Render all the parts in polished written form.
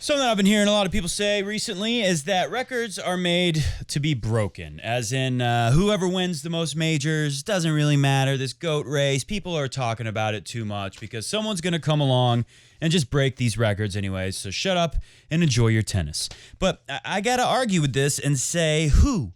Something I've been hearing a lot of people say recently is that records are made to be broken, as in whoever wins the most majors doesn't really matter. This GOAT race, people are talking about it too much because someone's going to come along and just break these records anyways, so shut up and enjoy your tennis. But I got to argue with this and say who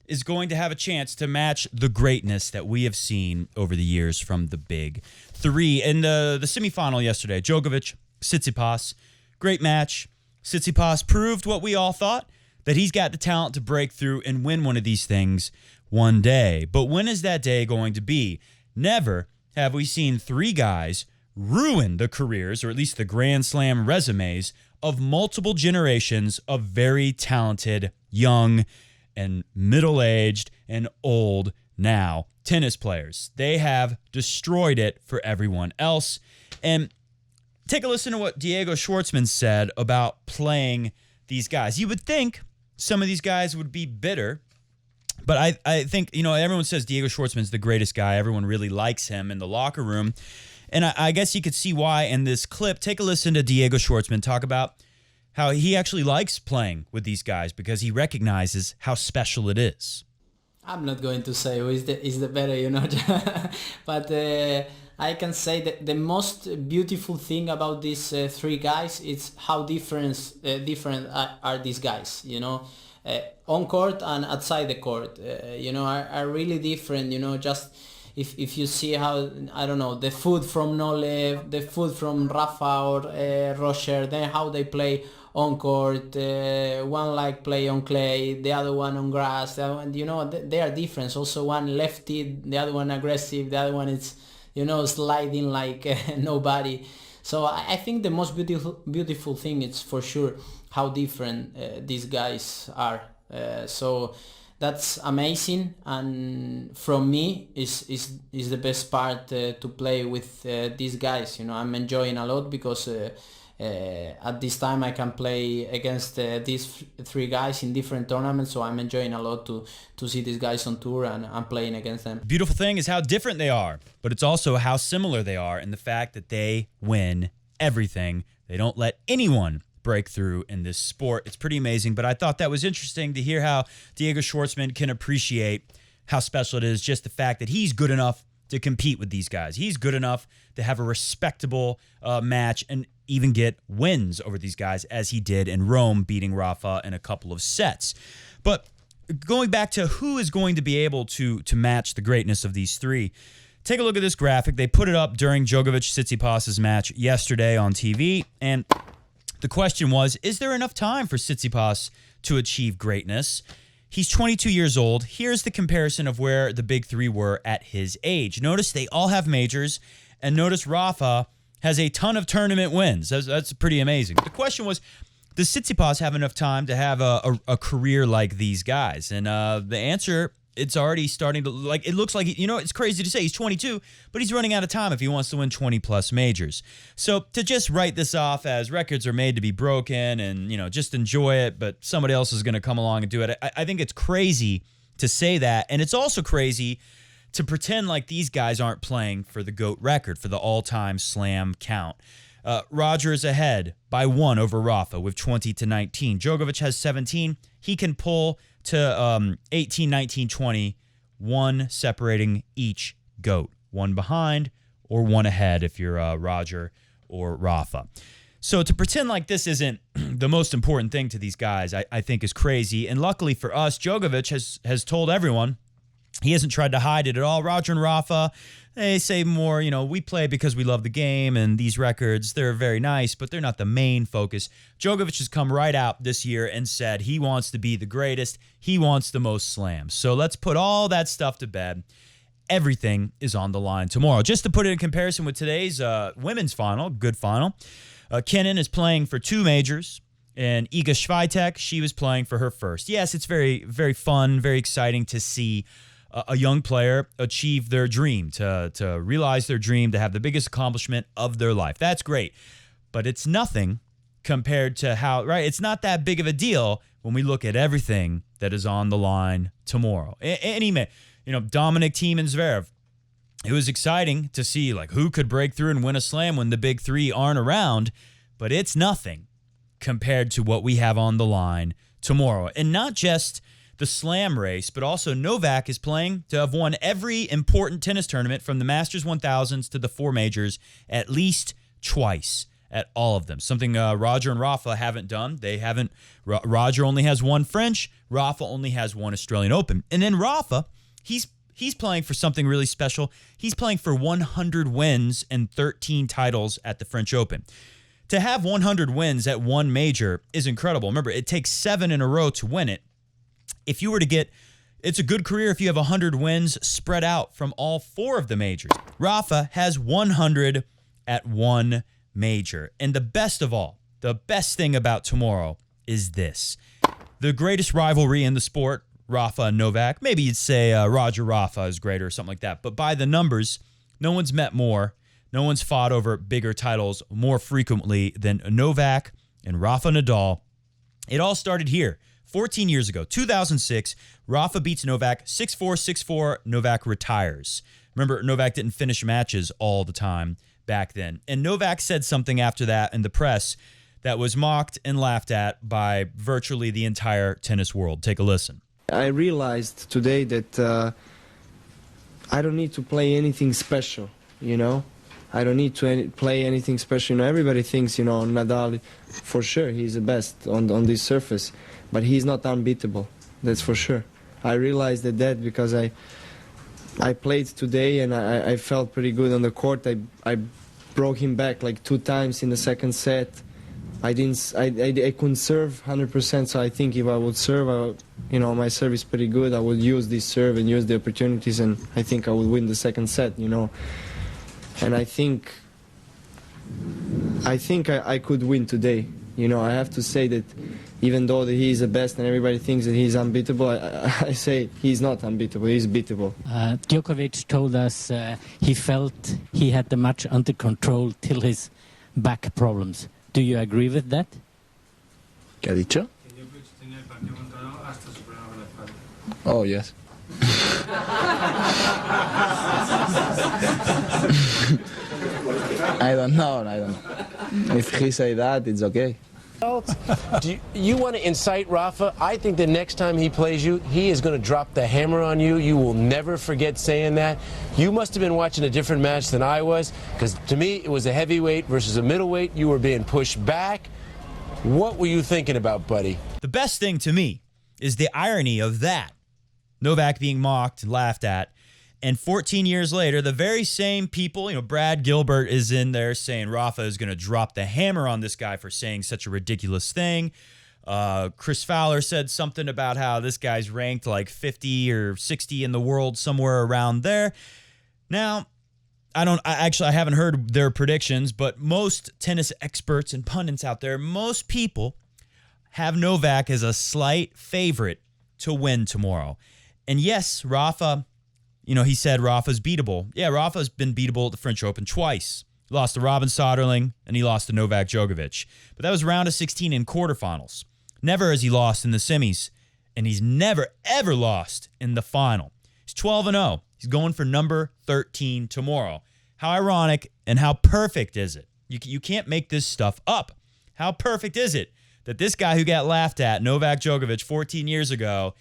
is going to have a chance to match the greatness that we have seen over the years from the big three. In the semifinal yesterday, Djokovic, Tsitsipas, great match. Tsitsipas proved what we all thought, that he's got the talent to break through and win one of these things one day. But when is that day going to be? Never have we seen three guys ruin the careers, or at least the Grand Slam resumes, of multiple generations of very talented, young, and middle-aged and old now tennis players. They have destroyed it for everyone else. And take a listen to what Diego Schwartzman said about playing these guys. You would think some of these guys would be bitter, but I think, everyone says Diego Schwartzman's the greatest guy. Everyone really likes him in the locker room. And I guess you could see why in this clip. Take a listen to Diego Schwartzman talk about how he actually likes playing with these guys because he recognizes how special it is. I'm not going to say who is the better, but I can say that the most beautiful thing about these three guys is how different are these guys, on court and outside the court, are really different, just if you see how, I don't know, the food from Nole, the food from Rafael, Roger, then how they play on court, one play on clay, the other one on grass, the other one, they are different. Also one lefty, the other one aggressive, the other one is, sliding like nobody. So I think the most beautiful thing is for sure how different these guys are. So that's amazing, and from me is the best part to play with these guys. I'm enjoying a lot because at this time I can play against these three guys in different tournaments, so I'm enjoying a lot to see these guys on tour and I'm playing against them. Beautiful thing is how different they are, but it's also how similar they are in the fact that they win everything. They don't let anyone break through in this sport. It's pretty amazing, but I thought that was interesting to hear how Diego Schwartzman can appreciate how special it is, just the fact that he's good enough to compete with these guys. He's good enough to have a respectable match and even get wins over these guys, as he did in Rome, beating Rafa in a couple of sets. But going back to who is going to be able to match the greatness of these three, take a look at this graphic. They put it up during Djokovic-Tsitsipas' match yesterday on TV, and the question was, is there enough time for Tsitsipas to achieve greatness? He's 22 years old. Here's the comparison of where the big three were at his age. Notice they all have majors, and notice Rafa has a ton of tournament wins. That's pretty amazing. The question was, does Tsitsipas have enough time to have a career like these guys? And the answer, it's already starting to, it looks like, it's crazy to say he's 22, but he's running out of time if he wants to win 20-plus majors. So to just write this off as records are made to be broken and, just enjoy it, but somebody else is going to come along and do it, I think it's crazy to say that. And it's also crazy to pretend like these guys aren't playing for the GOAT record, for the all-time slam count. Roger is ahead by 1 over Rafa with 20-19. Djokovic has 17. He can pull to 18, 19, 20, one separating each GOAT. One behind or one ahead if you're Roger or Rafa. So to pretend like this isn't the most important thing to these guys, I think is crazy. And luckily for us, Djokovic has told everyone, he hasn't tried to hide it at all. Roger and Rafa, they say more, we play because we love the game, and these records, they're very nice, but they're not the main focus. Djokovic has come right out this year and said he wants to be the greatest. He wants the most slams. So let's put all that stuff to bed. Everything is on the line tomorrow. Just to put it in comparison with today's women's final, good final, Kenin is playing for 2 majors. And Iga Swiatek, she was playing for her first. Yes, it's very, very fun, very exciting to see a young player achieve their dream, to realize their dream, to have the biggest accomplishment of their life. That's great. But it's nothing compared to how, right? It's not that big of a deal when we look at everything that is on the line tomorrow. Dominic Thiem and Zverev. It was exciting to see who could break through and win a slam when the big three aren't around, but it's nothing compared to what we have on the line tomorrow. And not just the slam race, but also Novak is playing to have won every important tennis tournament from the Masters 1000s to the four majors at least twice at all of them. Something Roger and Rafa haven't done. They haven't. Roger only has one French. Rafa only has one Australian Open. And then Rafa, he's playing for something really special. He's playing for 100 wins and 13 titles at the French Open. To have 100 wins at one major is incredible. Remember, it takes 7 in a row to win it. If you were to get, it's a good career if you have 100 wins spread out from all 4 of the majors. Rafa has 100 at one major. And the best of all, the best thing about tomorrow is this. The greatest rivalry in the sport, Rafa and Novak. Maybe you'd say Roger Rafa is greater or something like that. But by the numbers, no one's met more. No one's fought over bigger titles more frequently than Novak and Rafa Nadal. It all started here 14 years ago, 2006. Rafa beats Novak 6-4, 6-4. Novak retires. Remember, Novak didn't finish matches all the time back then. And Novak said something after that in the press that was mocked and laughed at by virtually the entire tennis world. Take a listen. I realized today that I don't need to play anything special, you know. I don't need to play anything special. You know, everybody thinks, you know, Nadal, for sure, he's the best on this surface. But he's not unbeatable, that's for sure. I realized that because I played today and I felt pretty good on the court. I broke him back like 2 times in the second set. I couldn't serve 100%, so I think if I would serve, you know, my serve is pretty good. I would use this serve and use the opportunities, and I think I would win the second set, you know. And I think I could win today. You know, I have to say that even though that he is the best and everybody thinks that he's unbeatable, I say he's not unbeatable, he's beatable. Djokovic told us he felt he had the match under control till his back problems. Do you agree with that? ¿Qué ha dicho? Oh, yes. I don't know. If he say that, it's okay. Do you want to incite Rafa? I think the next time he plays you, he is going to drop the hammer on you. You will never forget saying that. You must have been watching a different match than I was, because to me it was a heavyweight versus a middleweight. You were being pushed back. What were you thinking about, buddy? The best thing to me is the irony of that. Novak being mocked, laughed at, and 14 years later, the very same people, you know, Brad Gilbert is in there saying Rafa is going to drop the hammer on this guy for saying such a ridiculous thing. Chris Fowler said something about how this guy's ranked like 50 or 60 in the world, somewhere around there. Now, I haven't heard their predictions, but most tennis experts and pundits out there, most people have Novak as a slight favorite to win tomorrow. And yes, Rafa, you know, he said Rafa's beatable. Yeah, Rafa's been beatable at the French Open twice. He lost to Robin Soderling, and he lost to Novak Djokovic. But that was round of 16 in quarterfinals. Never has he lost in the semis, and he's never, ever lost in the final. He's 12-0. He's going for number 13 tomorrow. How ironic and how perfect is it? You can't make this stuff up. How perfect is it that this guy who got laughed at, Novak Djokovic, 14 years ago,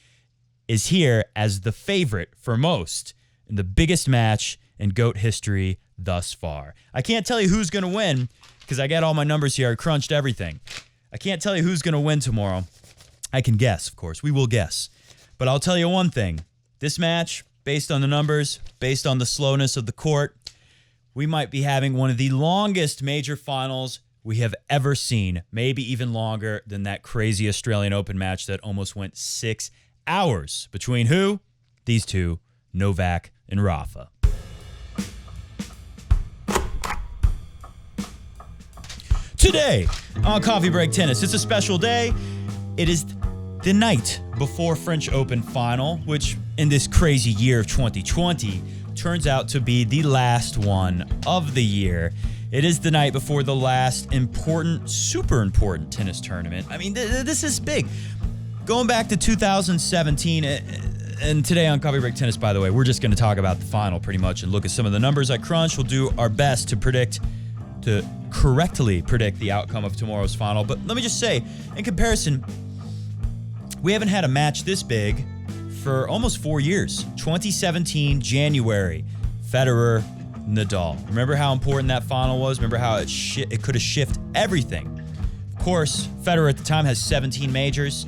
is here as the favorite for most in the biggest match in GOAT history thus far. I can't tell you who's going to win because I got all my numbers here. I crunched everything. I can't tell you who's going to win tomorrow. I can guess, of course. We will guess. But I'll tell you one thing. This match, based on the numbers, based on the slowness of the court, we might be having one of the longest major finals we have ever seen. Maybe even longer than that crazy Australian Open match that almost went 6 hours. Between who? These two, Novak and Rafa. Today on Coffee Break Tennis, it's a special day. It is the night before French Open final, which in this crazy year of 2020 turns out to be the last one of the year. It is the night before the last important, super important tennis tournament. I mean, this is big. Going back to 2017, and today on Coffee Break Tennis, by the way, we're just going to talk about the final pretty much and look at some of the numbers I crunched. We'll do our best to predict to correctly predict the outcome of tomorrow's final. But let me just say, in comparison, we haven't had a match this big for almost 4 years. 2017, January, Federer, Nadal. Remember how important that final was? Remember how it could have shifted everything? Of course, Federer at the time has 17 majors,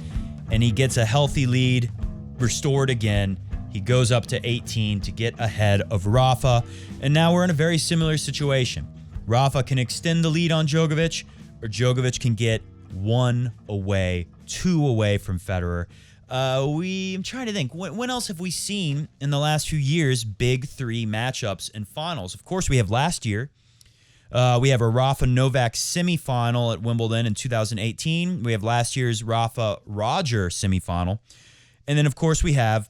and he gets a healthy lead restored again. He goes up to 18 to get ahead of Rafa, and now we're in a very similar situation. Rafa can extend the lead on Djokovic, or Djokovic can get 1 away, 2 away from Federer. I'm trying to think, when else have we seen in the last few years big 3 matchups and finals? Of course, we have last year. We have a Rafa-Novak semifinal at Wimbledon in 2018. We have last year's Rafa-Roger semifinal. And then, of course, we have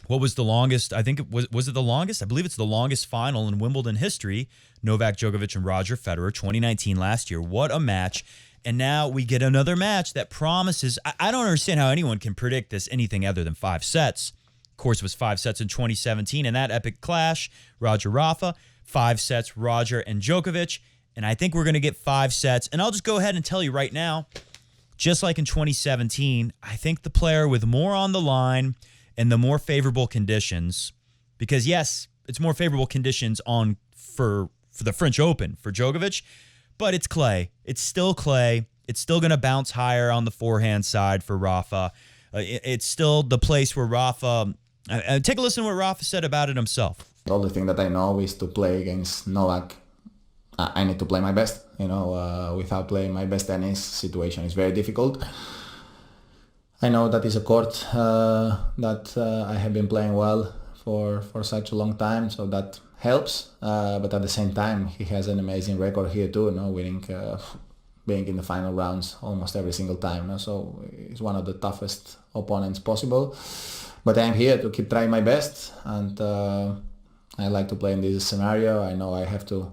what was the longest, I think it was it the longest? I believe it's the longest final in Wimbledon history, Novak Djokovic and Roger Federer, 2019 last year. What a match. And now we get another match that promises, I don't understand how anyone can predict this anything other than 5 sets. Of course, it was 5 sets in 2017 in that epic clash, Roger-Rafa, 5 sets, Roger and Djokovic. And I think we're going to get 5 sets. And I'll just go ahead and tell you right now, just like in 2017, I think the player with more on the line and the more favorable conditions, because yes, it's more favorable conditions for the French Open for Djokovic, but it's clay. It's still clay. It's still going to bounce higher on the forehand side for Rafa. It's still the place where Rafa... take a listen to what Rafa said about it himself. The only thing that I know is to play against Novak. I need to play my best. Without playing my best tennis, situation is very difficult. I know that is a court that I have been playing well for such a long time, so that helps. But at the same time, he has an amazing record here too, winning, being in the final rounds almost every single time. So he's one of the toughest opponents possible. But I'm here to keep trying my best, and I like to play in this scenario. I know I have to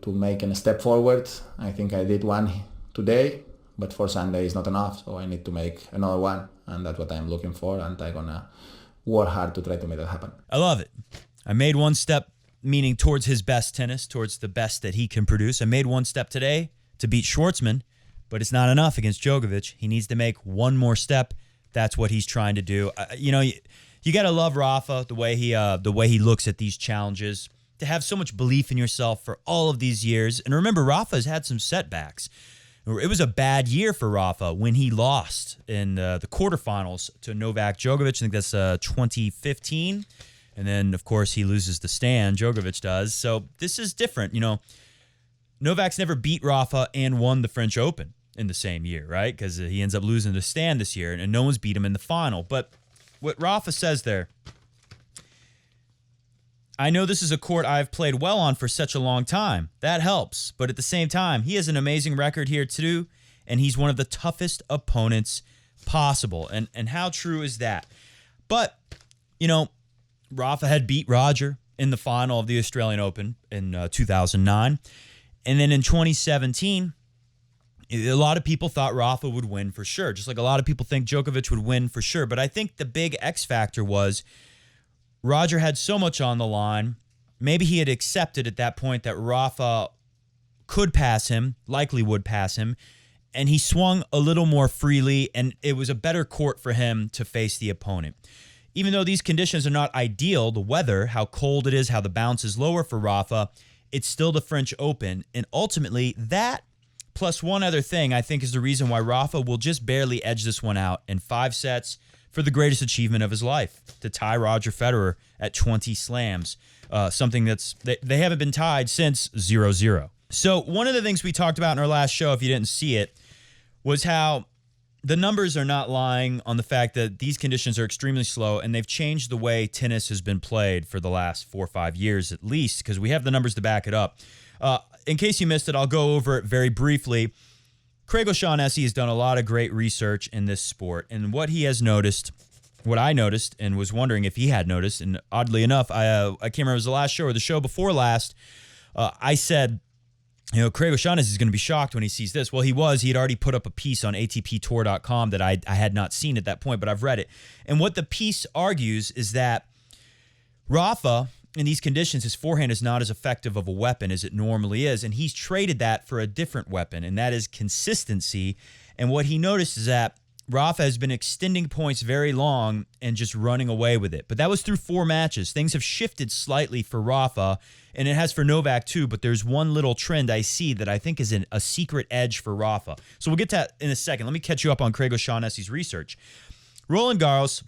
make a step forward. I think I did one today, but for Sunday is not enough, so I need to make another one, and that's what I'm looking for, and I'm gonna work hard to try to make that happen. I love it. I made one step, meaning towards his best tennis, towards the best that he can produce. I made one step today to beat Schwartzman, but it's not enough against Djokovic. He needs to make one more step. That's what he's trying to do. You got to love Rafa, the way he looks at these challenges, to have so much belief in yourself for all of these years. And remember, Rafa has had some setbacks. It was a bad year for Rafa when he lost in the quarterfinals to Novak Djokovic. I think that's 2015. And then, of course, he loses the stand. Djokovic does. So this is different. Novak's never beat Rafa and won the French Open in the same year, right? Because he ends up losing the stand this year, and no one's beat him in the final. But what Rafa says there, I know this is a court I've played well on for such a long time. That helps. But at the same time, he has an amazing record here too, and he's one of the toughest opponents possible. And how true is that? But, Rafa had beat Roger in the final of the Australian Open in 2009. And then in 2017, a lot of people thought Rafa would win for sure, just like a lot of people think Djokovic would win for sure. But I think the big X factor was Roger had so much on the line. Maybe he had accepted at that point that Rafa could pass him, likely would pass him, and he swung a little more freely, and it was a better court for him to face the opponent. Even though these conditions are not ideal, the weather, how cold it is, how the bounce is lower for Rafa, it's still the French Open. And ultimately, that plus one other thing I think is the reason why Rafa will just barely edge this one out in 5 sets for the greatest achievement of his life, to tie Roger Federer at 20 slams, something that's they haven't been tied since 0-0. So one of the things we talked about in our last show, if you didn't see it, was how the numbers are not lying on the fact that these conditions are extremely slow, and they've changed the way tennis has been played for the last 4 or 5 years at least, because we have the numbers to back it up. In case you missed it, I'll go over it very briefly. Craig O'Shaughnessy has done a lot of great research in this sport, and what he has noticed, what I noticed and was wondering if he had noticed, and oddly enough, I can't remember if it was the last show or the show before last, I said, Craig O'Shaughnessy is going to be shocked when he sees this. Well, he had already put up a piece on ATPtour.com that I had not seen at that point, but I've read it. And what the piece argues is that Rafa in these conditions, his forehand is not as effective of a weapon as it normally is, and he's traded that for a different weapon, and that is consistency. And what he noticed is that Rafa has been extending points very long and just running away with it. But that was through 4 matches. Things have shifted slightly for Rafa, and it has for Novak too, but there's one little trend I see that I think is a secret edge for Rafa. So we'll get to that in a second. Let me catch you up on Craig O'Shaughnessy's research. Roland Garros,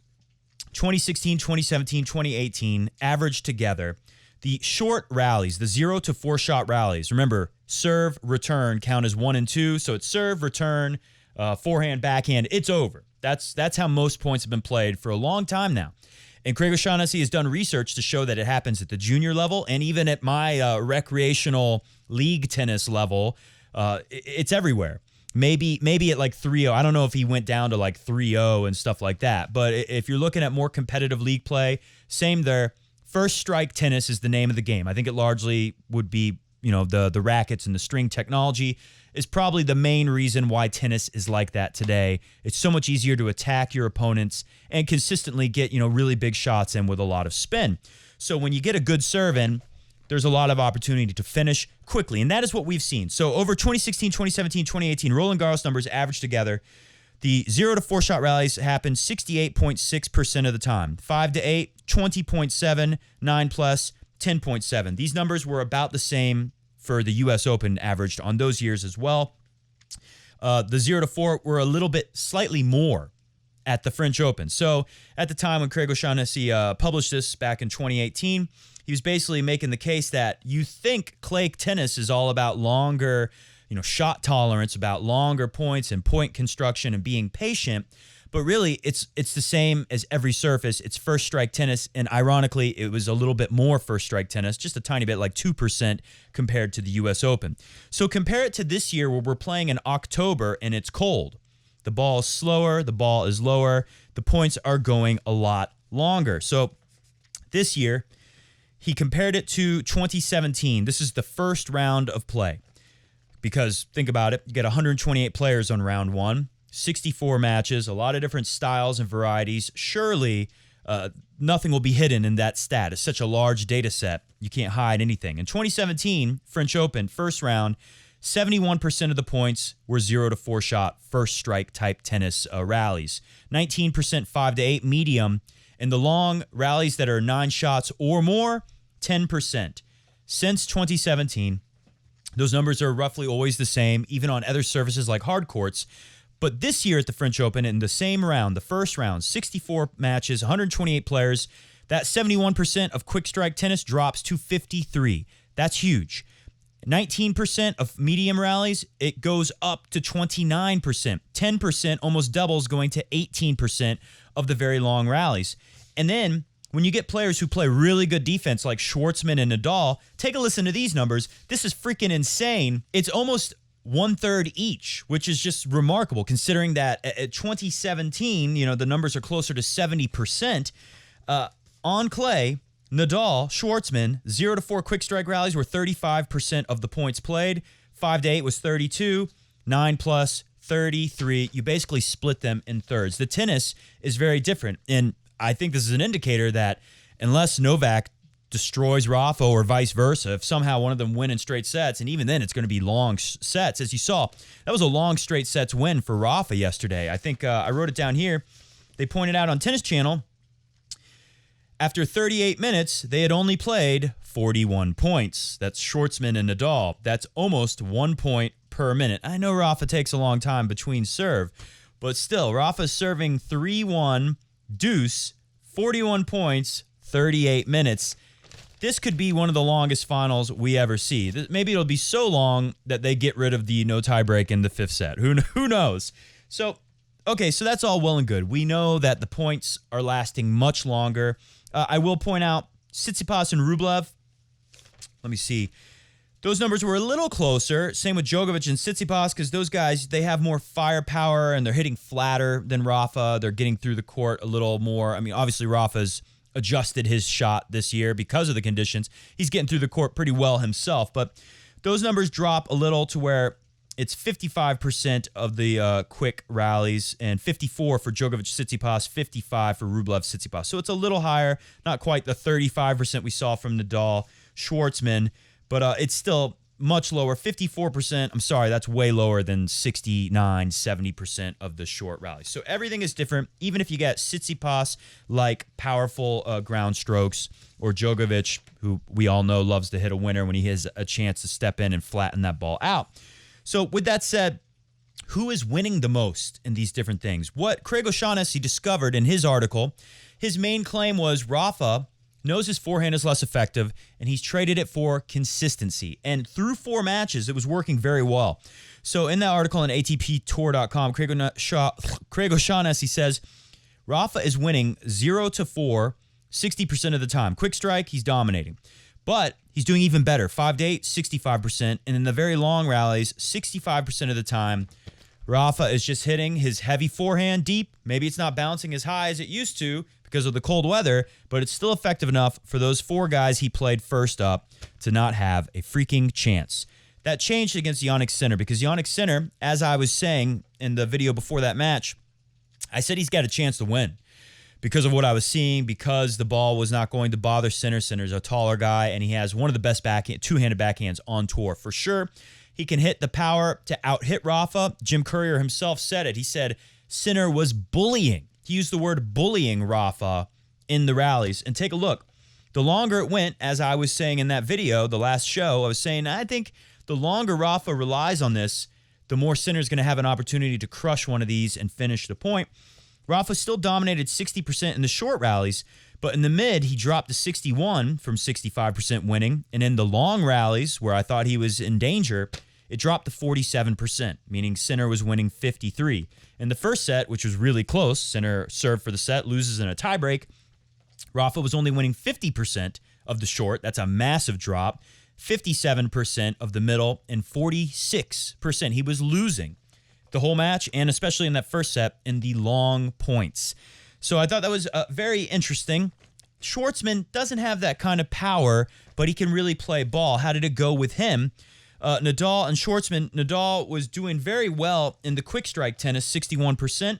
2016, 2017, 2018, averaged together the short rallies, the 0 to 4 shot rallies. Remember, serve, return count as 1 and 2. So it's serve, return, forehand, backhand. It's over. That's how most points have been played for a long time now. And Craig O'Shaughnessy has done research to show that it happens at the junior level and even at my recreational league tennis level. It's everywhere. Maybe at like 3-0. I don't know if he went down to like 3-0 and stuff like that. But if you're looking at more competitive league play, same there. First strike tennis is the name of the game. I think it largely would be, the rackets and the string technology is probably the main reason why tennis is like that today. It's so much easier to attack your opponents and consistently get, really big shots in with a lot of spin. So when you get a good serve in, there's a lot of opportunity to finish quickly, and that is what we've seen. So over 2016, 2017, 2018, Roland Garros numbers averaged together. The 0 to 4 shot rallies happened 68.6% of the time. 5 to 8, 20.7, 9 plus, 10.7. These numbers were about the same for the U.S. Open averaged on those years as well. The 0 to 4 were a little bit slightly more at the French Open. So at the time when Craig O'Shaughnessy published this back in 2018, he was basically making the case that you think clay tennis is all about longer, shot tolerance, about longer points and point construction and being patient. But really, it's the same as every surface. It's first strike tennis, and ironically, it was a little bit more first strike tennis, just a tiny bit, like 2% compared to the U.S. Open. So compare it to this year where we're playing in October and it's cold. The ball is slower, the ball is lower, the points are going a lot longer. So this year, he compared it to 2017. This is the first round of play. Because think about it, you get 128 players on round 1, 64 matches, a lot of different styles and varieties. Surely nothing will be hidden in that stat. It's such a large data set. You can't hide anything. In 2017, French Open, first round, 71% of the points were 0 to 4 shot, first strike type tennis rallies. 19% 5 to 8 medium. And the long rallies that are 9 shots or more, 10%. Since 2017, those numbers are roughly always the same, even on other surfaces like hard courts. But this year at the French Open, in the same round, the first round, 64 matches, 128 players, that 71% of quick strike tennis drops to 53. That's huge. 19% of medium rallies, it goes up to 29%. 10% almost doubles, going to 18% of the very long rallies. And then when you get players who play really good defense like Schwartzman and Nadal, take a listen to these numbers. This is freaking insane. It's almost 1/3 each, which is just remarkable considering that at 2017, the numbers are closer to 70%. On clay, Nadal, Schwartzman, 0 to 4 quick strike rallies were 35% of the points played. 5 to 8 was 32, 9 plus 33. You basically split them in thirds. The tennis is very different, and I think this is an indicator that unless Novak destroys Rafa or vice versa, if somehow one of them win in straight sets, and even then it's going to be long sets. As you saw, that was a long straight sets win for Rafa yesterday. I think I wrote it down here. They pointed out on Tennis Channel, after 38 minutes, they had only played 41 points. That's Schwartzman and Nadal. That's almost 1 point per minute. I know Rafa takes a long time between serve, but still, Rafa's serving 3-1, deuce, 41 points, 38 minutes. This could be one of the longest finals we ever see. Maybe it'll be so long that they get rid of the no tiebreak in the 5th set. Who knows? So, okay, so that's all well and good. We know that the points are lasting much longer. I will point out Tsitsipas and Rublev. Let me see. Those numbers were a little closer. Same with Djokovic and Tsitsipas, because those guys, they have more firepower and they're hitting flatter than Rafa. They're getting through the court a little more. I mean, obviously Rafa's adjusted his shot this year because of the conditions. He's getting through the court pretty well himself, but those numbers drop a little to where it's 55% of the quick rallies and 54 for Djokovic Tsitsipas, 55 for Rublev Tsitsipas. So it's a little higher, not quite the 35% we saw from Nadal Schwartzman, but it's still much lower, 54%. I'm sorry, that's way lower than 69, 70% of the short rallies. So everything is different. Even if you get Tsitsipas like powerful ground strokes, or Djokovic, who we all know loves to hit a winner when he has a chance to step in and flatten that ball out. So with that said, who is winning the most in these different things? What Craig O'Shaughnessy discovered in his article, his main claim was Rafa knows his forehand is less effective, and he's traded it for consistency. And through 4 matches, it was working very well. So in that article on ATPTour.com, Craig O'Shaughnessy says, Rafa is winning 0-4 60% of the time. Quick strike, he's dominating. But he's doing even better. 5-8, 65%. And in the very long rallies, 65% of the time, Rafa is just hitting his heavy forehand deep. Maybe it's not bouncing as high as it used to because of the cold weather, but it's still effective enough for those 4 guys he played first up to not have a freaking chance. That changed against Jannik Sinner because Jannik Sinner, as I was saying in the video before that match, I said he's got a chance to win. Because of what I was seeing, because the ball was not going to bother Sinner. Sinner's a taller guy, and he has one of the best two-handed backhands on tour. For sure, he can hit the power to out-hit Rafa. Jim Courier himself said it. He said Sinner was bullying. He used the word bullying Rafa in the rallies. And take a look. The longer it went, as I was saying in that video, the last show, I was saying, I think the longer Rafa relies on this, the more Sinner's going to have an opportunity to crush one of these and finish the point. Rafa still dominated 60% in the short rallies, but in the mid, he dropped to 61 from 65% winning. And in the long rallies, where I thought he was in danger, it dropped to 47%, meaning Sinner was winning 53. In the first set, which was really close, Sinner served for the set, loses in a tiebreak. Rafa was only winning 50% of the short. That's a massive drop. 57% of the middle and 46%. He was losing the whole match, and especially in that first set in the long points. So I thought that was very interesting. Schwartzman doesn't have that kind of power, but he can really play ball. How did it go with him? Nadal and Schwartzman. Nadal was doing very well in the quick strike tennis, 61%,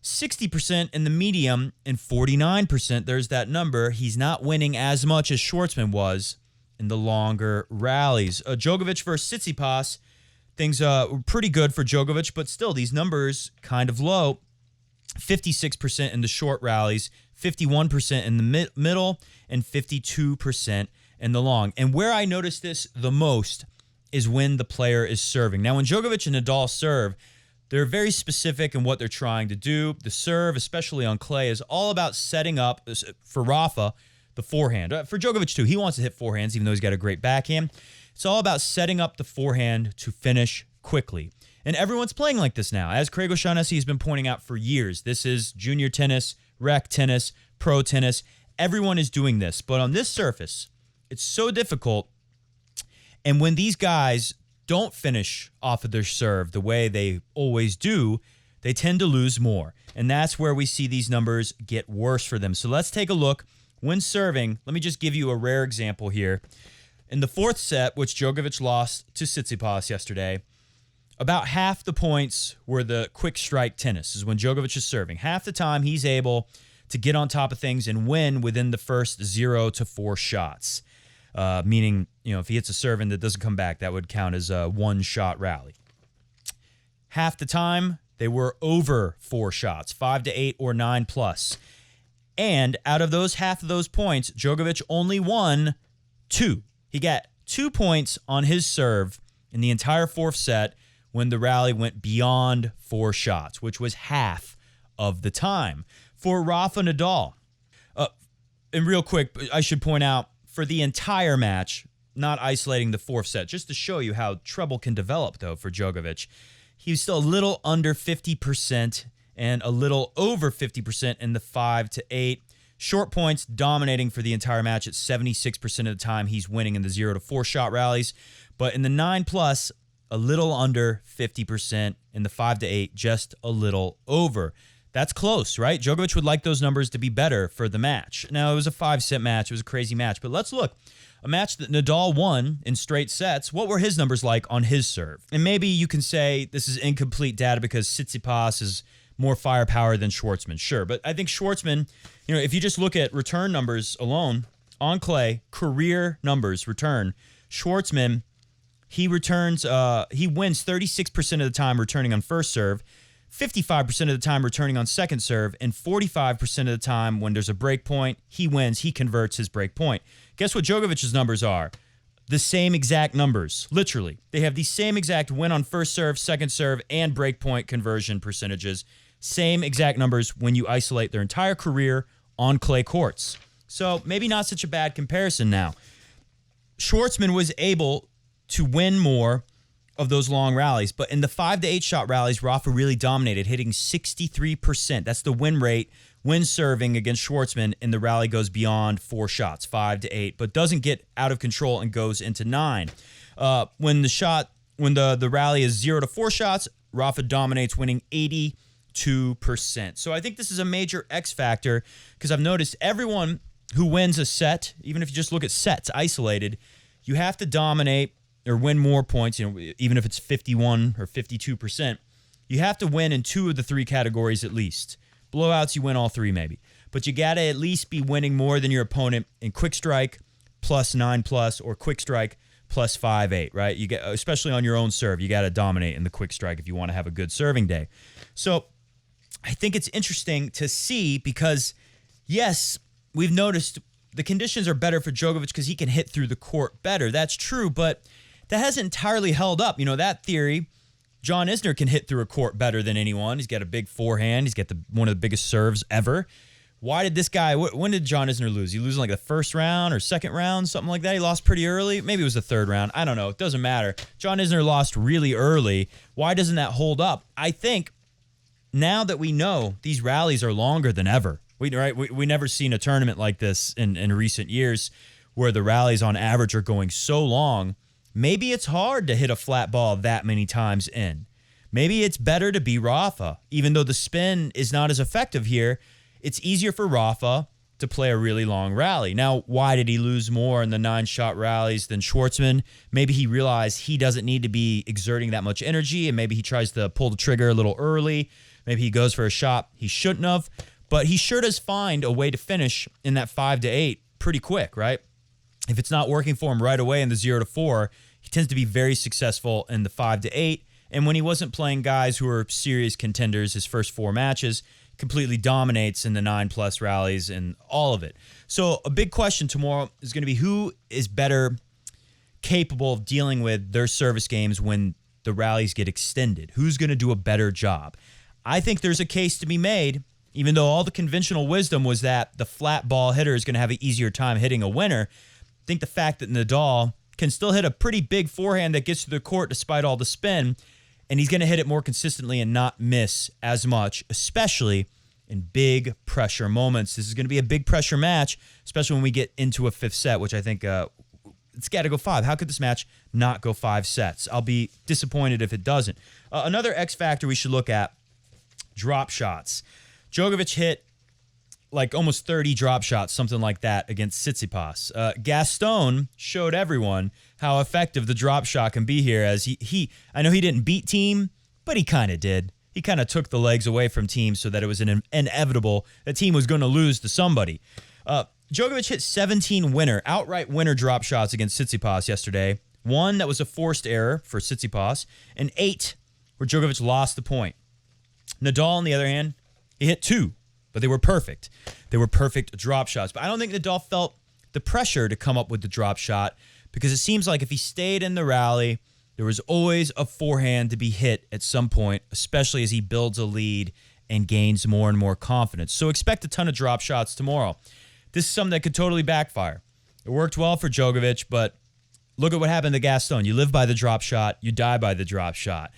60% in the medium, and 49%. There's that number. He's not winning as much as Schwartzman was in the longer rallies. Djokovic versus Tsitsipas. Things were pretty good for Djokovic, but still these numbers kind of low. 56% in the short rallies, 51% in the middle, and 52% in the long. And where I noticed this the most is when the player is serving. Now, when Djokovic and Nadal serve, they're very specific in what they're trying to do. The serve, especially on clay, is all about setting up, for Rafa, the forehand. For Djokovic, too, he wants to hit forehands, even though he's got a great backhand. It's all about setting up the forehand to finish quickly. And everyone's playing like this now. As Craig O'Shaughnessy has been pointing out for years, this is junior tennis, rec tennis, pro tennis. Everyone is doing this. But on this surface, it's so difficult. And when these guys don't finish off of their serve the way they always do, they tend to lose more. And that's where we see these numbers get worse for them. So let's take a look. When serving, let me just give you a rare example here. In the fourth set, which Djokovic lost to Tsitsipas yesterday, about half the points were the quick strike tennis, is when Djokovic is serving. Half the time he's able to get on top of things and win within the first 0-4 shots. Meaning, if he hits a serve and that doesn't come back, that would count as a one-shot rally. Half the time, they were over 4 shots, 5-8 or 9+. And out of those half of those points, Djokovic only won 2. He got 2 points on his serve in the entire fourth set when the rally went beyond 4 shots, which was half of the time. For Rafa Nadal, and real quick, I should point out, for the entire match, not isolating the fourth set, just to show you how trouble can develop, though, for Djokovic, he was still a little under 50% and a little over 50% in the 5-8. Short points dominating for the entire match at 76% of the time. He's winning in the 0-4 shot rallies. But in the 9+, a little under 50%. In the 5-8, just a little over. That's close, right? Djokovic would like those numbers to be better for the match. Now, it was a 5-set match. It was a crazy match. But let's look. a match that Nadal won in straight sets. What were his numbers like on his serve? And maybe you can say this is incomplete data because Tsitsipas is more firepower than Schwartzman. Sure, but I think Schwartzman, if you just look at return numbers alone on clay, career numbers return, Schwartzman, he wins 36% of the time returning on first serve, 55% of the time returning on second serve, and 45% of the time when there's a break point, he wins, he converts his break point. Guess what Djokovic's numbers are? The same exact numbers, literally. They have the same exact win on first serve, second serve, and break point conversion percentages. Same exact numbers when you isolate their entire career on clay courts. So maybe not such a bad comparison now. Schwartzman was able to win more of those long rallies, but in the 5 to 8 shot rallies, Rafa really dominated, hitting 63%. That's the win rate when serving against Schwartzman, and the rally goes beyond 4 shots, 5 to 8, but doesn't get out of control and goes into 9. When the rally is 0 to 4 shots, Rafa dominates, winning 82%. So I think this is a major X factor because I've noticed everyone who wins a set, even if you just look at sets isolated, you have to dominate or win more points, even if it's 51 or 52%. You have to win in 2 of the 3 categories at least. Blowouts, you win all 3 maybe. But you got to at least be winning more than your opponent in quick strike plus 9+ or quick strike plus 5-8, right? You get, especially on your own serve, you got to dominate in the quick strike if you want to have a good serving day. So I think it's interesting to see because, yes, we've noticed the conditions are better for Djokovic because he can hit through the court better. That's true, but that hasn't entirely held up. That theory, John Isner can hit through a court better than anyone. He's got a big forehand. He's got one of the biggest serves ever. Why did this guy, when did John Isner lose? He lose in like the first round or second round, something like that? He lost pretty early. Maybe it was the third round. I don't know. It doesn't matter. John Isner lost really early. Why doesn't that hold up? I think now that we know these rallies are longer than ever, we never seen a tournament like this in recent years where the rallies on average are going so long. Maybe it's hard to hit a flat ball that many times in. Maybe it's better to be Rafa. Even though the spin is not as effective here, it's easier for Rafa to play a really long rally. Now, why did he lose more in the 9-shot rallies than Schwartzman? Maybe he realized he doesn't need to be exerting that much energy, and maybe he tries to pull the trigger a little early. Maybe he goes for a shot he shouldn't have. But he sure does find a way to finish in that 5 to 8 pretty quick, right? If it's not working for him right away in the 0 to 4, he tends to be very successful in the 5 to 8. And when he wasn't playing guys who are serious contenders, his first 4 matches, completely dominates in the 9+ rallies and all of it. So a big question tomorrow is going to be who is better capable of dealing with their service games when the rallies get extended? Who's going to do a better job? I think there's a case to be made, even though all the conventional wisdom was that the flat ball hitter is going to have an easier time hitting a winner. I think the fact that Nadal can still hit a pretty big forehand that gets to the court despite all the spin, and he's going to hit it more consistently and not miss as much, especially in big pressure moments. This is going to be a big pressure match, especially when we get into a 5th set, which I think it's got to go 5. How could this match not go 5 sets? I'll be disappointed if it doesn't. Another X factor we should look at, drop shots. Djokovic hit like almost 30 drop shots, something like that, against Tsitsipas. Gaston showed everyone how effective the drop shot can be here, as I know he didn't beat Team, but he kind of did. He kind of took the legs away from Team so that it was inevitable that Team was going to lose to somebody. Djokovic hit 17 outright winner drop shots against Tsitsipas yesterday. 1 that was a forced error for Tsitsipas, and 8 where Djokovic lost the point. Nadal, on the other hand, he hit 2, but they were perfect. They were perfect drop shots. But I don't think Nadal felt the pressure to come up with the drop shot because it seems like if he stayed in the rally, there was always a forehand to be hit at some point, especially as he builds a lead and gains more and more confidence. So expect a ton of drop shots tomorrow. This is something that could totally backfire. It worked well for Djokovic, but look at what happened to Gaston. You live by the drop shot, you die by the drop shot.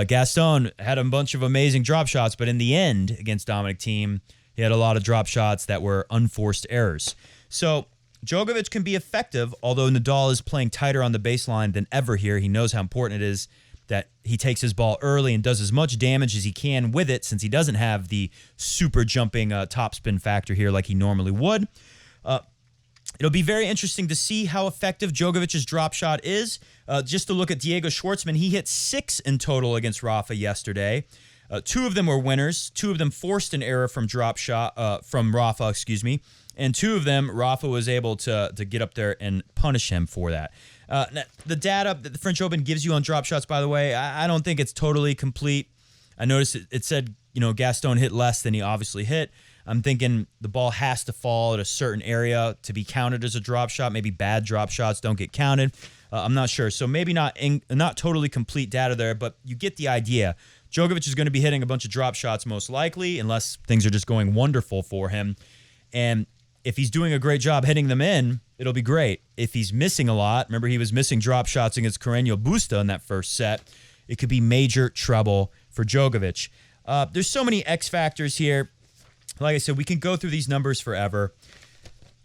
Gaston had a bunch of amazing drop shots, but in the end, against Dominic Thiem, he had a lot of drop shots that were unforced errors. So Djokovic can be effective, although Nadal is playing tighter on the baseline than ever here. He knows how important it is that he takes his ball early and does as much damage as he can with it, since he doesn't have the super jumping topspin factor here like he normally would. It'll be very interesting to see how effective Djokovic's drop shot is. Just to look at Diego Schwartzman, he hit 6 in total against Rafa yesterday. 2 of them were winners. 2 of them forced an error from Rafa, and 2 of them Rafa was able to get up there and punish him for that. The data that the French Open gives you on drop shots, by the way, I don't think it's totally complete. I noticed it said, Gaston hit less than he obviously hit. I'm thinking the ball has to fall at a certain area to be counted as a drop shot. Maybe bad drop shots don't get counted. I'm not sure. So maybe not totally complete data there, but you get the idea. Djokovic is going to be hitting a bunch of drop shots most likely, unless things are just going wonderful for him. And if he's doing a great job hitting them in, it'll be great. If he's missing a lot, remember he was missing drop shots against Carreño Busta in that first set, it could be major trouble for Djokovic. There's so many X factors here. Like I said, we can go through these numbers forever.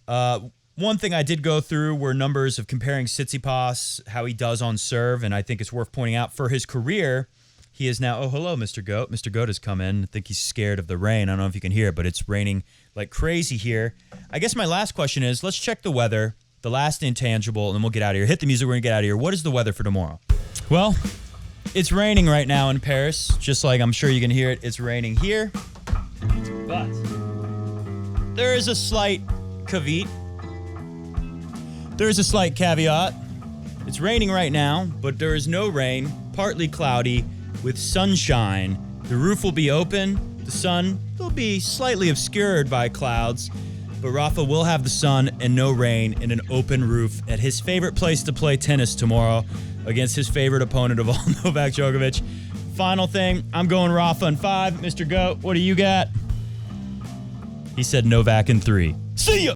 One thing I did go through were numbers of comparing Tsitsipas, how he does on serve, and I think it's worth pointing out for his career, he is now, oh, hello, Mr. Goat. Mr. Goat has come in. I think he's scared of the rain. I don't know if you can hear it, but it's raining like crazy here. I guess my last question is, let's check the weather, the last intangible, and then we'll get out of here. Hit the music, we're going to get out of here. What is the weather for tomorrow? Well, it's raining right now in Paris, just like I'm sure you can hear it. It's raining here. But there is a slight caveat. There is a slight caveat. It's raining right now, but there is no rain, partly cloudy, with sunshine. The roof will be open. The sun will be slightly obscured by clouds, but Rafa will have the sun and no rain and an open roof at his favorite place to play tennis tomorrow against his favorite opponent of all, Novak Djokovic. Final thing, I'm going Rafa in 5. Mr. Goat, what do you got? He said Novak in 3. See ya!